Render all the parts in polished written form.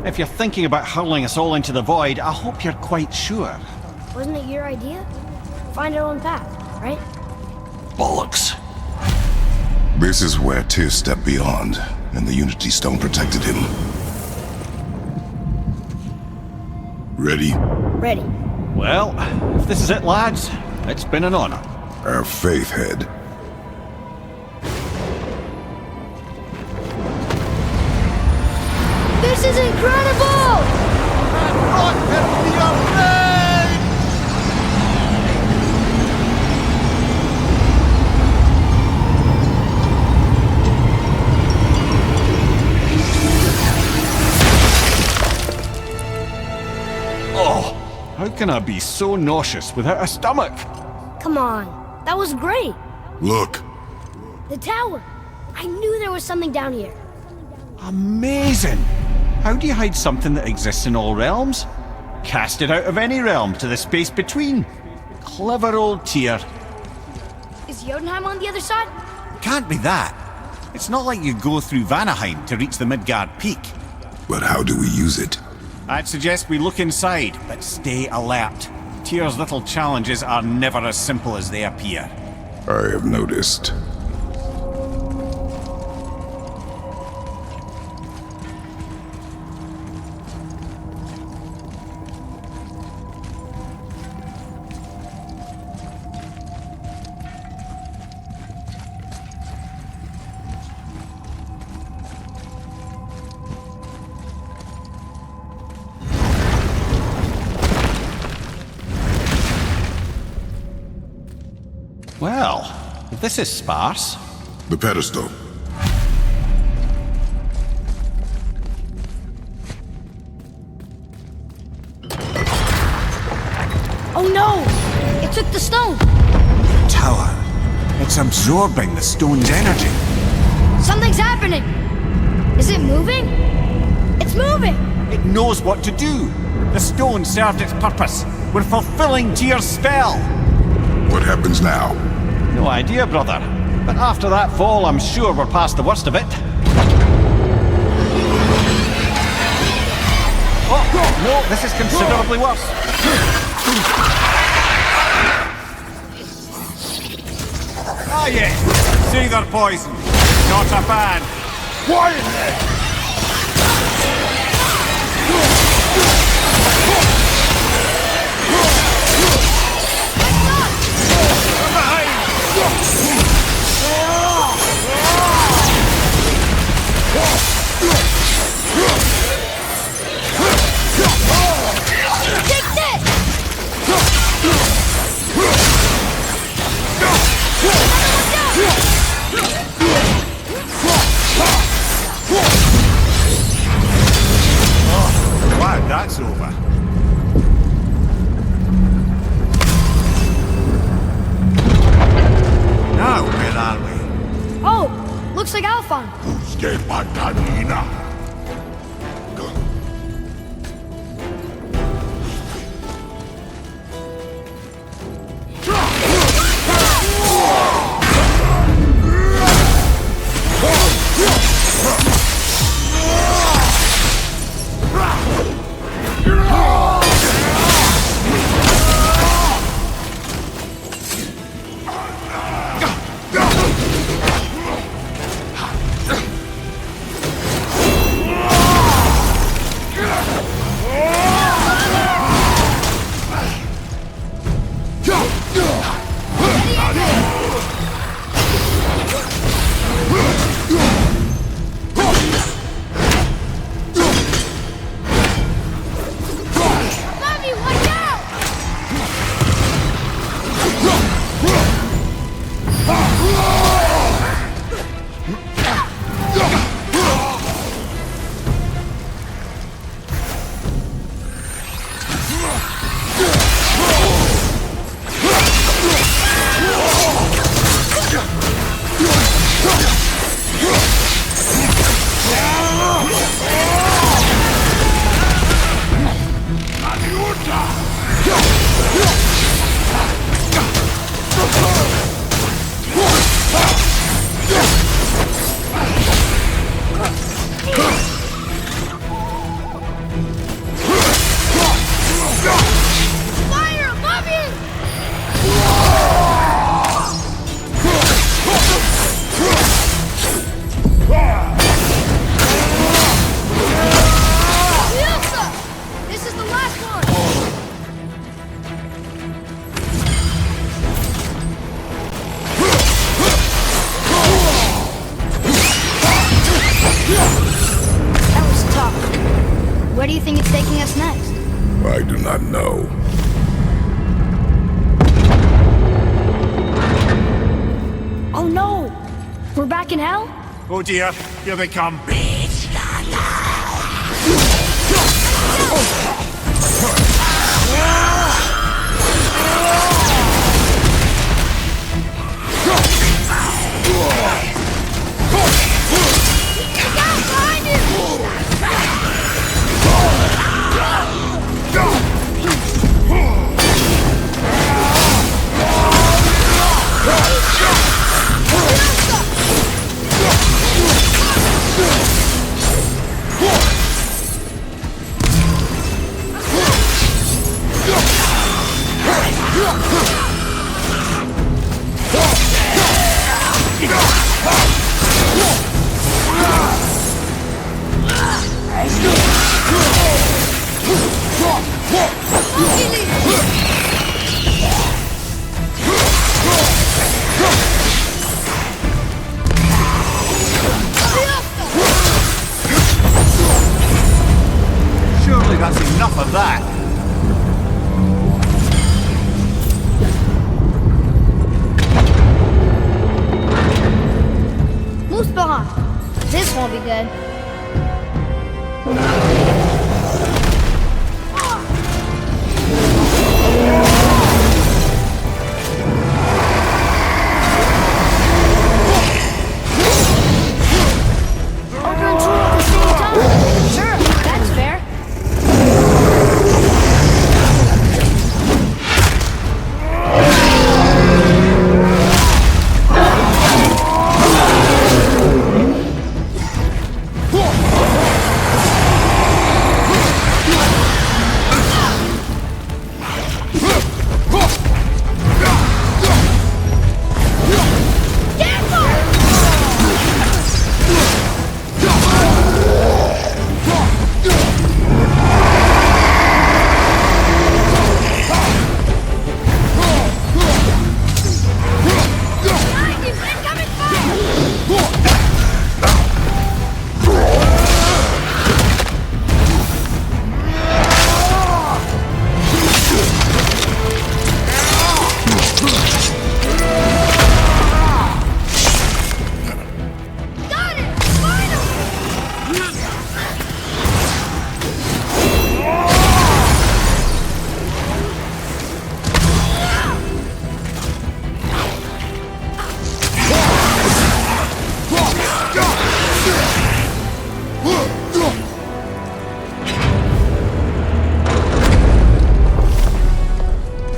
If you're thinking about hurling us all into the void, I hope you're quite sure. Wasn't it your idea? Find our own path, right? Bollocks. This is where Tyr stepped beyond, and the Unity Stone protected him. Ready? Ready. Well, if this is it, lads, it's been an honor. Our faith head. This is incredible! Oh, how can I be so nauseous without a stomach? Come on, that was great. Look. The tower. I knew there was something down here. Amazing! How do you hide something that exists in all realms? Cast it out of any realm to the space between. Clever old Tyr. Is Jotunheim on the other side? Can't be that. It's not like you go through Vanaheim to reach the Midgard Peak. But how do we use it? I'd suggest we look inside, but stay alert. Tyr's little challenges are never as simple as they appear. I have noticed. Well, if this is sparse. The pedestal. Oh no! It took the stone! Tower. It's absorbing the stone's energy. Something's happening! Is it moving? It's moving! It knows what to do. The stone served its purpose. We're fulfilling Tyr's spell. What happens now? No idea, brother. But after that fall, I'm sure we're past the worst of it. Oh, no, this is considerably worse. Ah, yes. Seether poison. Not a fan. Quietly! Glad that's over. Now, where are we? Oh, looks like Alphon. What's taking us next? I do not know. Oh no! We're back in hell? Oh dear, here they come. Surely that's enough of that. Muspelheim! This won't be good. Ogre and troll at the same time. Sure, that's fair.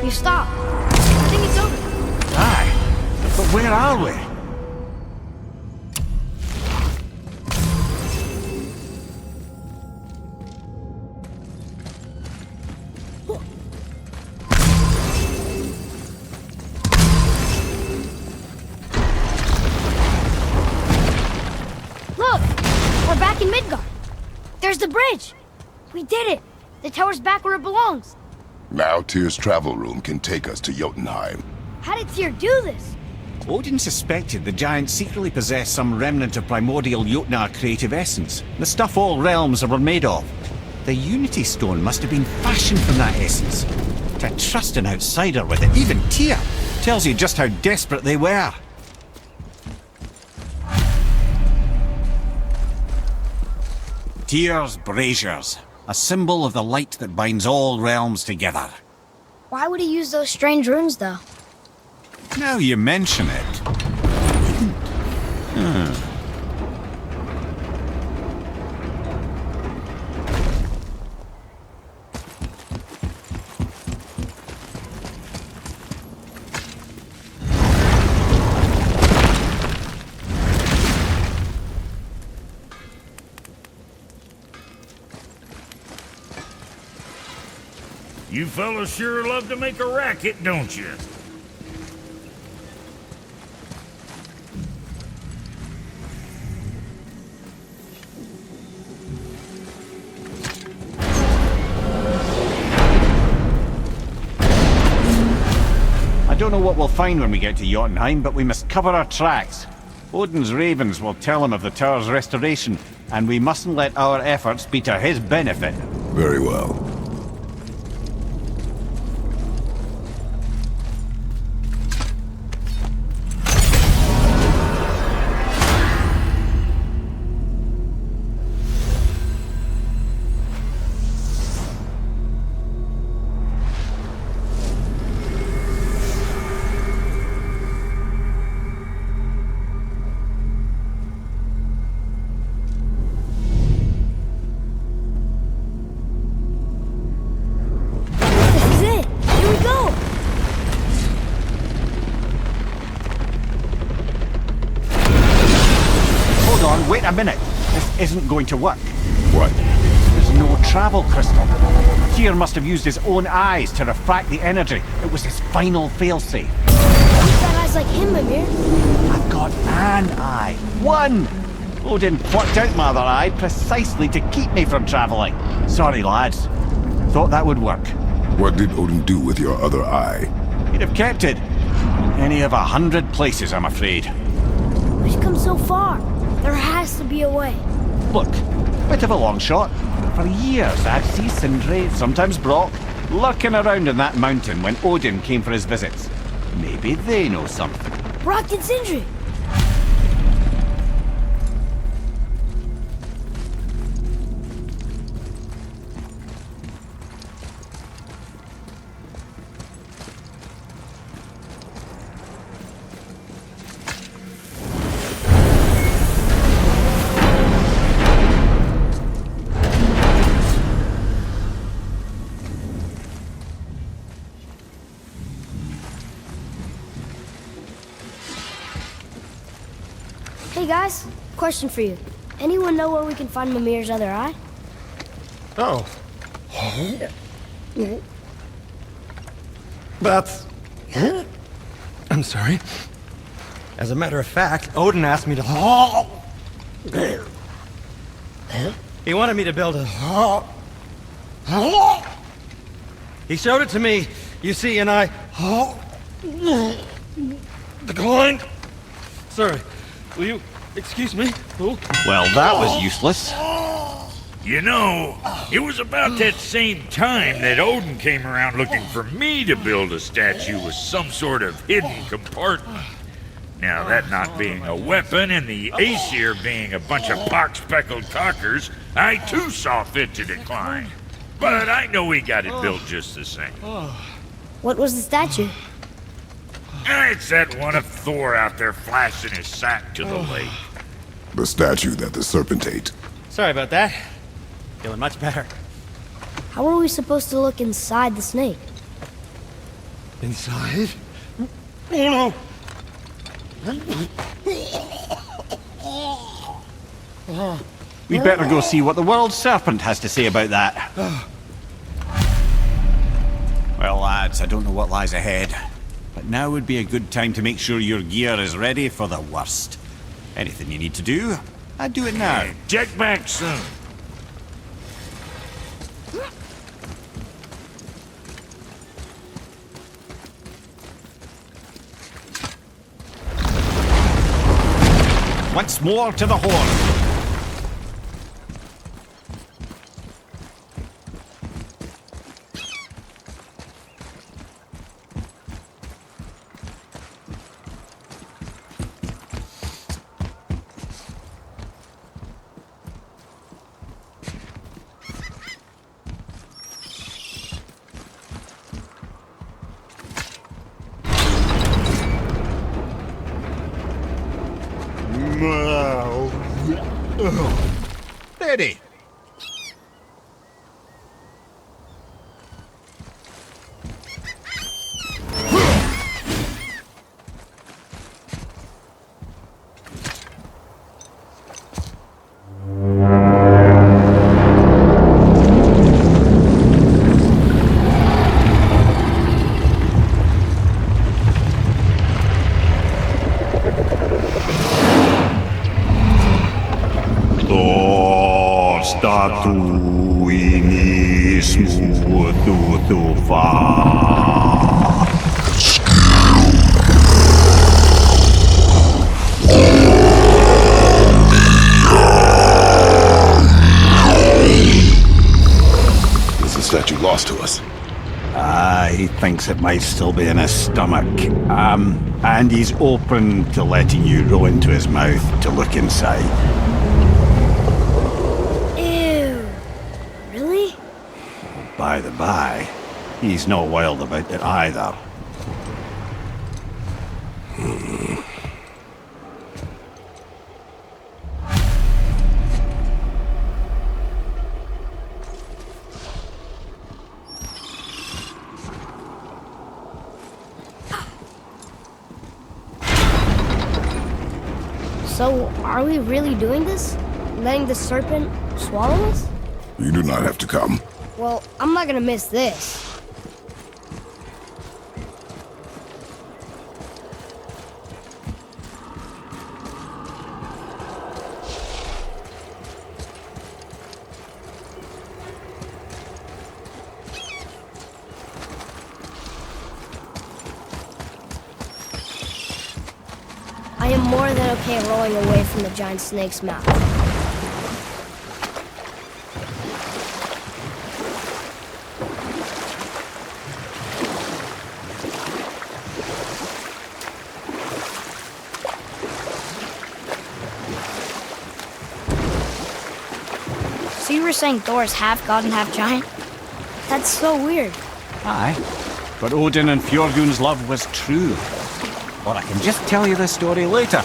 You stop. I think it's over. Aye, but where are we? Look! We're back in Midgard. There's the bridge. We did it. The tower's back where it belongs. Now Tyr's travel room can take us to Jotunheim. How did Tyr do this? Odin suspected the giants secretly possessed some remnant of primordial Jotnar creative essence, the stuff all realms were made of. The Unity Stone must have been fashioned from that essence. To trust an outsider with it, even Tyr, tells you just how desperate they were. Tyr's braziers, a symbol of the light that binds all realms together. Why would he use those strange runes, though? Now you mention it. You fellas sure love to make a racket, don't you? I don't know what we'll find when we get to Jotunheim, but we must cover our tracks. Odin's ravens will tell him of the tower's restoration, and we mustn't let our efforts be to his benefit. Very well. Wait a minute. This isn't going to work. What? There's no travel crystal. Tyr must have used his own eyes to refract the energy. It was his final failsafe. You've got eyes like him, Mimir. I've got an eye. One! Odin plucked out my other eye precisely to keep me from travelling. Sorry, lads. Thought that would work. What did Odin do with your other eye? He'd have kept it. Any of 100 places, I'm afraid. We've come so far. There has to be a way. Look, bit of a long shot. For years I'd see Sindri, sometimes Brock, lurking around in that mountain when Odin came for his visits. Maybe they know something. Brock and Sindri. Hey guys, question for you. Anyone know where we can find Mimir's other eye? Oh. That's... I'm sorry. As a matter of fact, Odin asked me to... He wanted me to build a... He showed it to me, you see, and I... declined. Sorry, will you excuse me? Oh. Well, that was useless. You know, it was about that same time that Odin came around looking for me to build a statue with some sort of hidden compartment. Now, that not being a weapon and the Aesir being a bunch of pock-speckled cockers, I too saw fit to decline. But I know he got it built just the same. What was the statue? It's that one of Thor out there flashing his sack to the lake. The statue that the Serpent ate. Sorry about that. Feeling much better. How are we supposed to look inside the snake? Inside? Oh no! We'd better go see what the world Serpent has to say about that. Well, lads, I don't know what lies ahead, but now would be a good time to make sure your gear is ready for the worst. Anything you need to do, I'd do it now. Jetpack soon. Once more to the horn. Ready. what you lost to us. He thinks it might still be in his stomach. And he's open to letting you roll into his mouth to look inside. Ew. Really? By the by, he's not wild about it either. So, are we really doing this? Letting the serpent swallow us? You do not have to come. Well, I'm not gonna miss this. I am more than okay rolling away from the giant snake's mouth. So you were saying Thor is half god and half giant? That's so weird. Aye, but Odin and Fjordgun's love was true. Or I can just tell you the story later.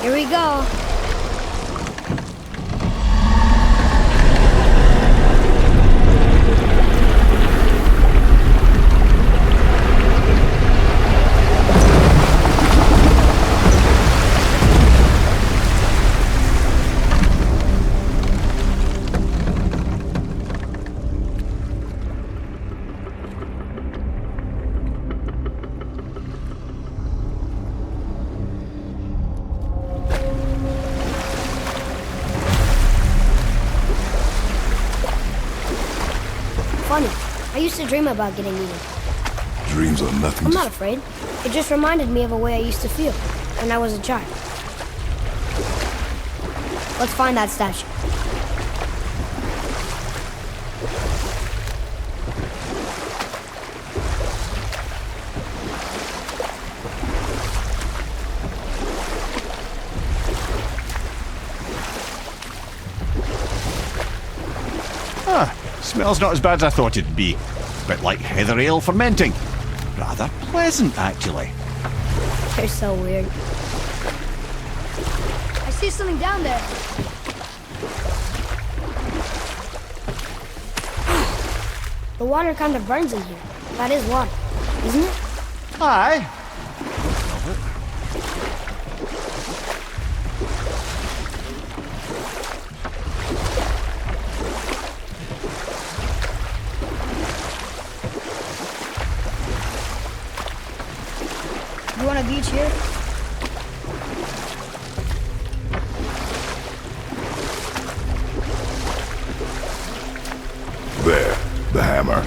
Here we go. Funny. I used to dream about getting eaten. Dreams are nothing I'm to... not afraid. It just reminded me of a way I used to feel when I was a child. Let's find that statue. Smells not as bad as I thought it'd be. Bit like heather ale fermenting. Rather pleasant, actually. They're so weird. I see something down there. The water kind of burns in here. That is water, isn't it? Aye. You want a beach here? There, the hammer.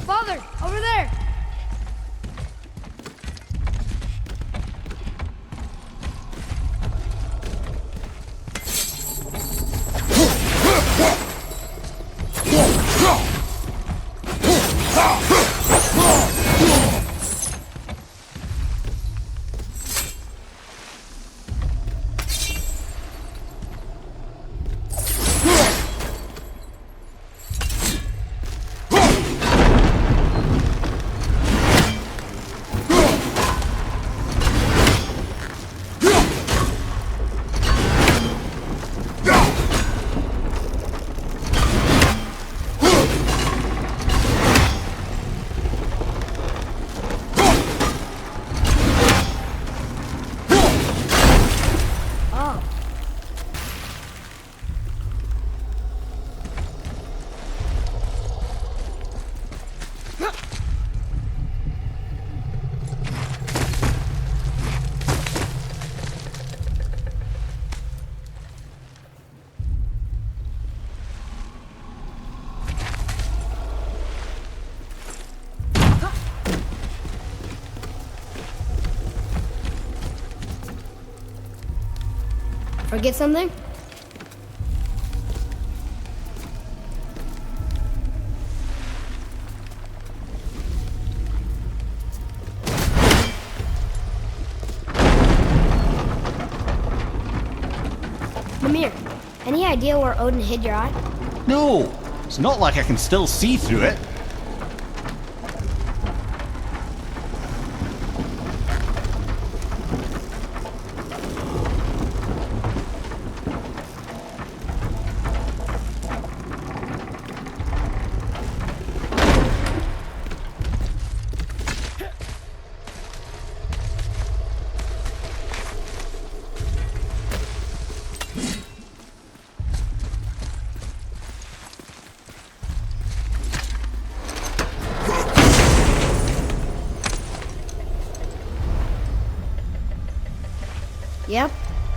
Father, over there! Forget something? Mimir, any idea where Odin hid your eye? No, it's not like I can still see through it. Yep,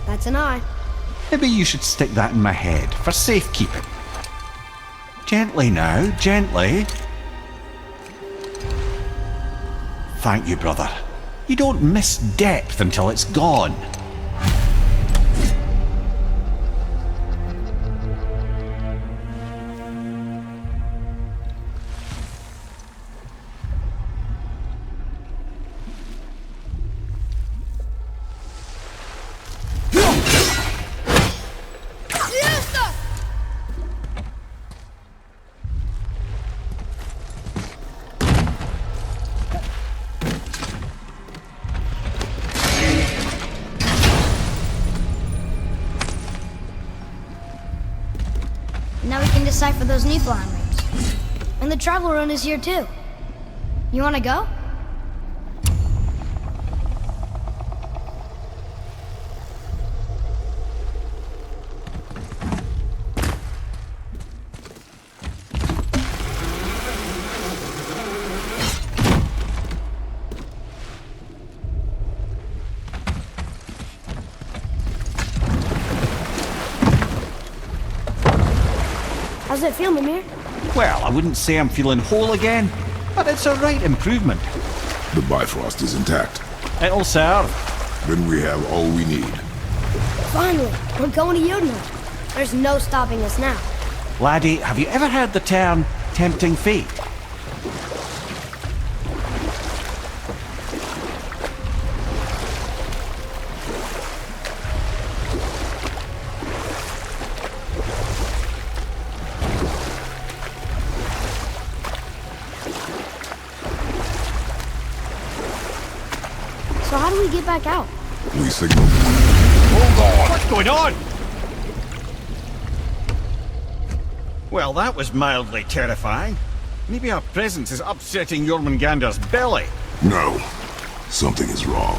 that's an eye. Maybe you should stick that in my head for safekeeping. Gently now, gently. Thank you, brother. You don't miss depth until it's gone. Now we can decipher those Niflheim rings. And the travel rune is here too. You wanna go? How's it feel, Mimir? Well, I wouldn't say I'm feeling whole again, but it's a right improvement. The Bifrost is intact. It'll serve. Then we have all we need. Finally, we're going to Jotunheim. There's no stopping us now. Laddie, have you ever heard the term tempting fate? So how do we get back out? We signal. Hold on! What's going on? Well, that was mildly terrifying. Maybe our presence is upsetting Jormungandr's belly. No. Something is wrong.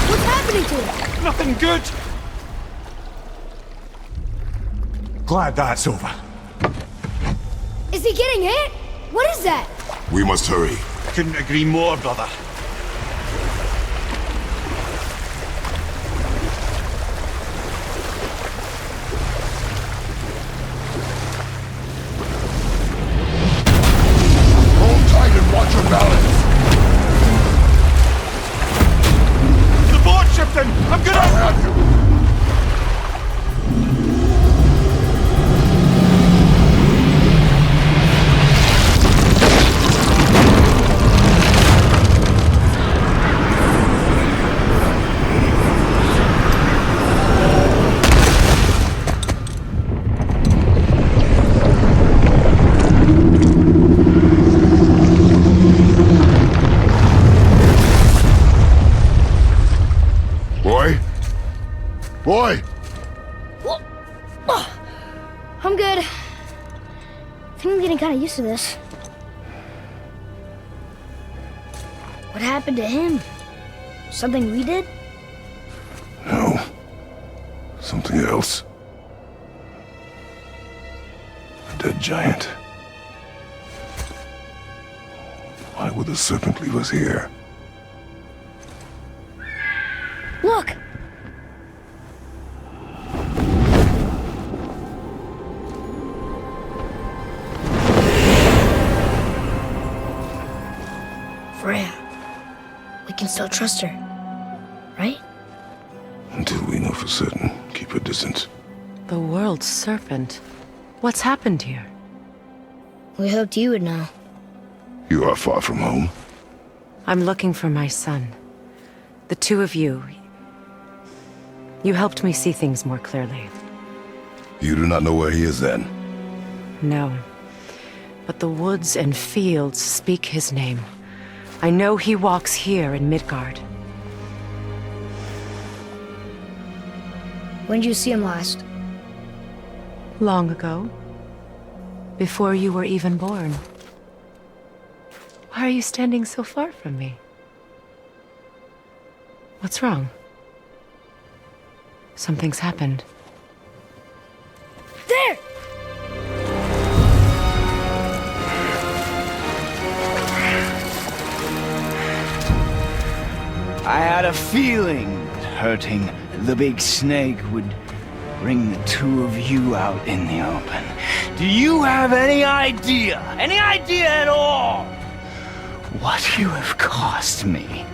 What's happening to it? Nothing good. Glad that's over. Is he getting hit? What is that? We must hurry. Couldn't agree more, brother. Hold tight and watch your balance. The boat shifting! I'm gonna... I'll have you. Boy! I'm good. I think I'm getting kind of used to this. What happened to him? Something we did? No. Something else. A dead giant. Why would the Serpent leave us here? Look! we can still trust her. Right? Until we know for certain, keep her distance. The world's serpent. What's happened here? We hoped you would know. You are far from home. I'm looking for my son. The two of you. You helped me see things more clearly. You do not know where he is then? No. But the woods and fields speak his name. I know he walks here in Midgard. When did you see him last? Long ago. Before you were even born. Why are you standing so far from me? What's wrong? Something's happened. There! I had a feeling that hurting the big snake would bring the two of you out in the open. Do you have any idea at all, what you have cost me?